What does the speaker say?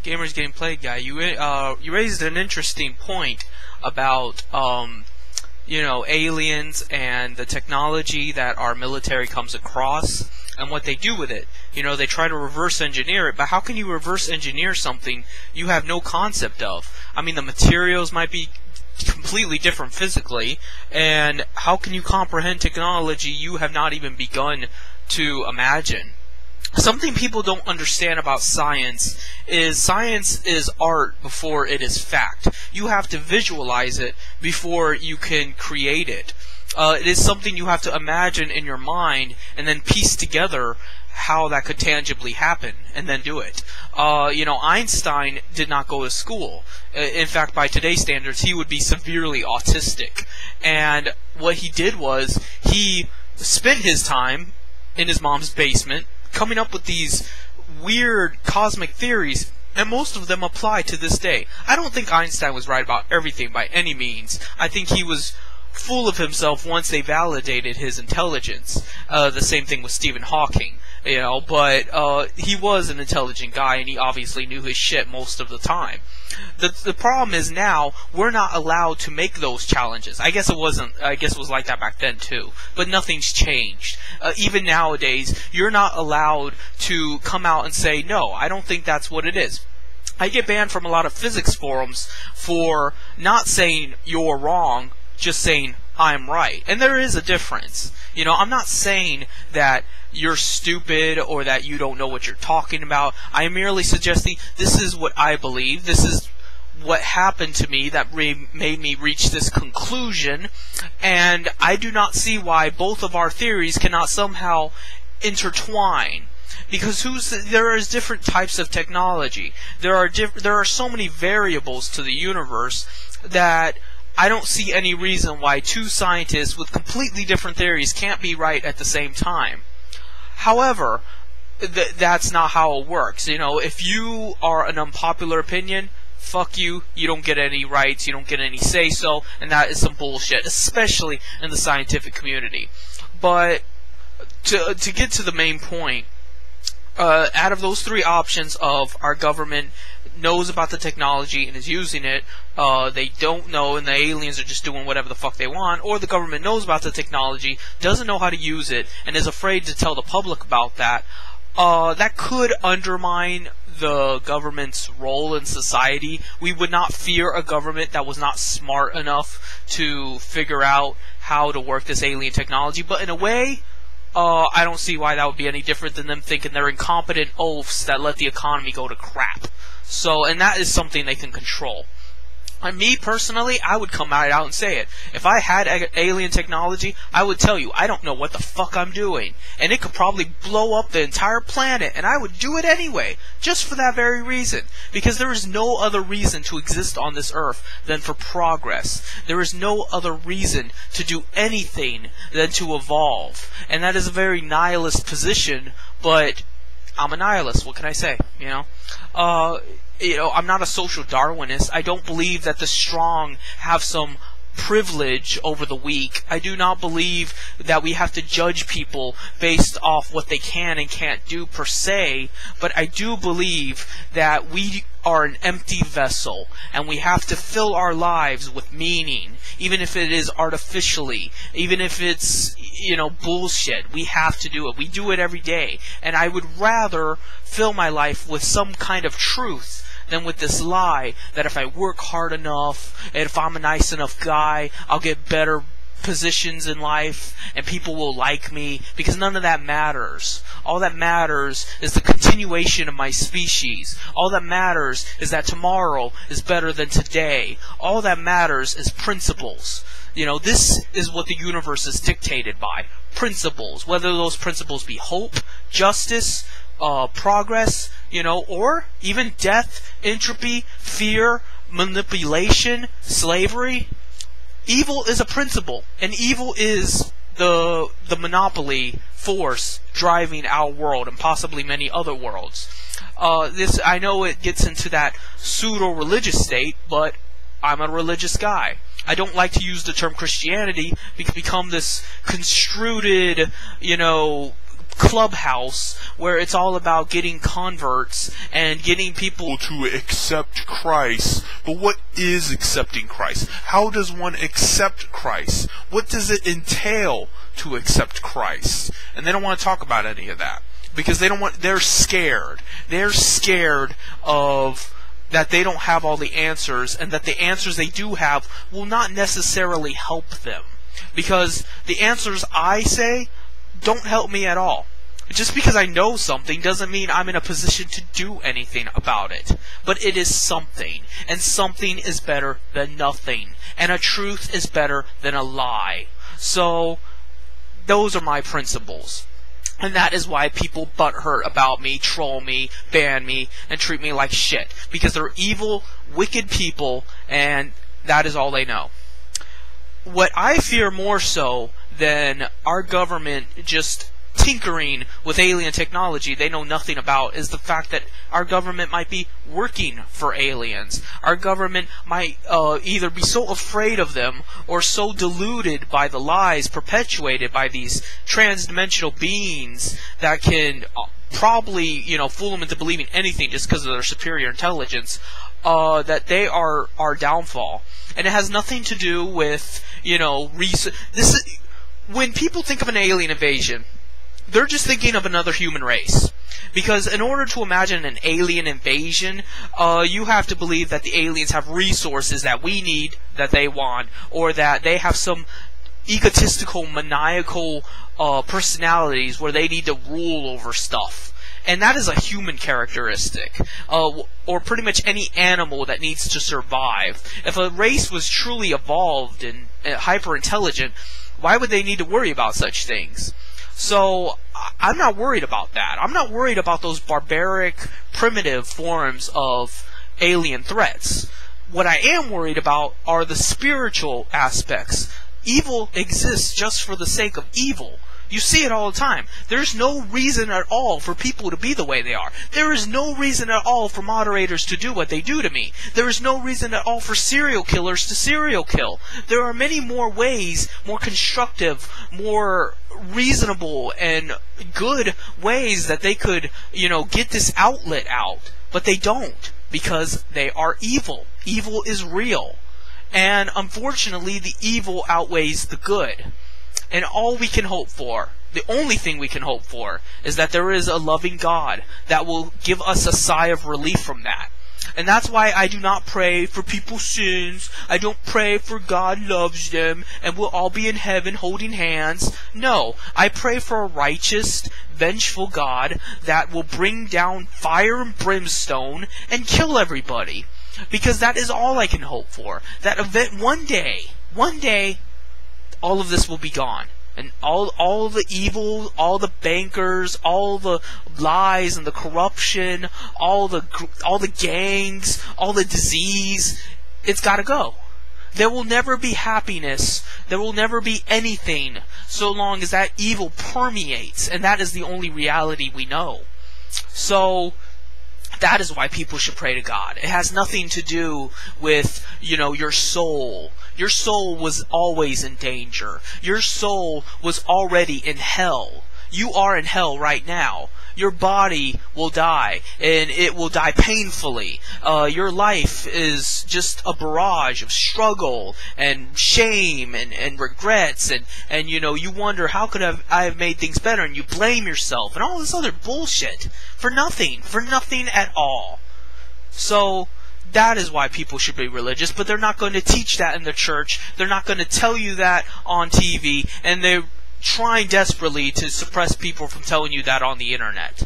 Gamers Getting Played guy, you raised an interesting point about aliens and the technology that our military comes across and what they do with it. They try to reverse engineer it, but how can you reverse engineer something you have no concept of? I mean, the materials might be completely different physically, and how can you comprehend technology you have not even begun to imagine? Something people don't understand about science is art before it is fact. You have to visualize it before you can create it. It is something you have to imagine in your mind and then piece together how that could tangibly happen and then do it. Einstein did not go to school. In fact, by today's standards, he would be severely autistic. And what he did was he spent his time in his mom's basement coming up with these weird cosmic theories, and most of them apply to this day. I don't think Einstein was right about everything by any means. I think he was full of himself once they validated his intelligence. The same thing with Stephen Hawking. But he was an intelligent guy, and he obviously knew his shit most of the time. The problem is now we're not allowed to make those challenges. I guess it was like that back then too. But nothing's changed. Even nowadays, you're not allowed to come out and say, no, I don't think that's what it is. I get banned from a lot of physics forums for not saying you're wrong, just saying I'm right. And there is a difference. I'm not saying that you're stupid or that you don't know what you're talking about. I am merely suggesting this is what I believe. This is what happened to me that made me reach this conclusion. And I do not see why both of our theories cannot somehow intertwine. Because there is different types of technology. There are so many variables to the universe that I don't see any reason why two scientists with completely different theories can't be right at the same time. However, that's not how it works. If you are an unpopular opinion, fuck you, you don't get any rights, you don't get any say-so, and that is some bullshit, especially in the scientific community. But to get to the main point, out of those three options of our government knows about the technology and is using it, they don't know and the aliens are just doing whatever the fuck they want, or the government knows about the technology, doesn't know how to use it, and is afraid to tell the public about that, that could undermine the government's role in society. We would not fear a government that was not smart enough to figure out how to work this alien technology, but in a way, I don't see why that would be any different than them thinking they're incompetent oafs that let the economy go to crap. And that is something they can control. And me, personally, I would come out and say it. If I had alien technology, I would tell you, I don't know what the fuck I'm doing. And it could probably blow up the entire planet, and I would do it anyway. Just for that very reason. Because there is no other reason to exist on this earth than for progress. There is no other reason to do anything than to evolve. And that is a very nihilist position, but I'm a nihilist, what can I say, I'm not a social Darwinist. I don't believe that the strong have some privilege over the weak. I do not believe that we have to judge people based off what they can and can't do per se, but I do believe that we are an empty vessel, and we have to fill our lives with meaning, even if it is artificially, even if it's, bullshit. We have to do it. We do it every day, and I would rather fill my life with some kind of truth than with this lie that if I work hard enough, and if I'm a nice enough guy, I'll get better positions in life, and people will like me, because none of that matters. All that matters is the continuation of my species. All that matters is that tomorrow is better than today. All that matters is principles. This is what the universe is dictated by. Principles. Whether those principles be hope, justice, progress, or even death, entropy, fear, manipulation, slavery. Evil is a principle, and evil is the monopoly force driving our world and possibly many other worlds. I know it gets into that pseudo-religious state, but I'm a religious guy. I don't like to use the term Christianity because become this construed, clubhouse where it's all about getting converts and getting people to accept Christ. But what is accepting Christ? How does one accept Christ? What does it entail to accept Christ? And they don't want to talk about any of that because they're scared. They're scared of that they don't have all the answers, and that the answers they do have will not necessarily help them. Because the answers I say don't help me at all. Just because I know something doesn't mean I'm in a position to do anything about it. But it is something, and something is better than nothing, and a truth is better than a lie. So, those are my principles. And that is why people butthurt about me, troll me, ban me, and treat me like shit. Because they're evil, wicked people, and that is all they know. What I fear more so than our government just tinkering with alien technology they know nothing about is the fact that our government might be working for aliens. Our government might either be so afraid of them or so deluded by the lies perpetuated by these trans-dimensional beings that can probably, fool them into believing anything just because of their superior intelligence, that they are our downfall. And it has nothing to do with, when people think of an alien invasion, they're just thinking of another human race. Because in order to imagine an alien invasion, you have to believe that the aliens have resources that we need, that they want, or that they have some egotistical, maniacal personalities where they need to rule over stuff. And that is a human characteristic, or pretty much any animal that needs to survive. If a race was truly evolved and hyper-intelligent, why would they need to worry about such things? So, I'm not worried about that. I'm not worried about those barbaric, primitive forms of alien threats. What I am worried about are the spiritual aspects. Evil exists just for the sake of evil. You see it all the time. There's no reason at all for people to be the way they are. There is no reason at all for moderators to do what they do to me. There is no reason at all for serial killers to serial kill. There are many more ways, more constructive, more reasonable and good ways that they could, get this outlet out. But they don't, because they are evil. Evil is real. And unfortunately, the evil outweighs the good. And all we can hope for, the only thing we can hope for, is that there is a loving God that will give us a sigh of relief from that. And that's why I do not pray for people's sins. I don't pray for God loves them and we'll all be in heaven holding hands. No, I pray for a righteous, vengeful God that will bring down fire and brimstone and kill everybody. Because that is all I can hope for. That event one day, all of this will be gone. And all the evil, all the bankers, all the lies and the corruption, all the gangs, all the disease, it's gotta go. There will never be happiness. There will never be anything so long as that evil permeates. And that is the only reality we know. So, that is why people should pray to God. It has nothing to do with, your soul. Your soul was always in danger. Your soul was already in hell. You are in hell right now. Your body will die, and it will die painfully. Your life is just a barrage of struggle and shame and regrets, and you wonder, how could I have made things better, and you blame yourself, and all this other bullshit for nothing at all. So, that is why people should be religious, but they're not going to teach that in the church. They're not going to tell you that on TV, and they're trying desperately to suppress people from telling you that on the internet.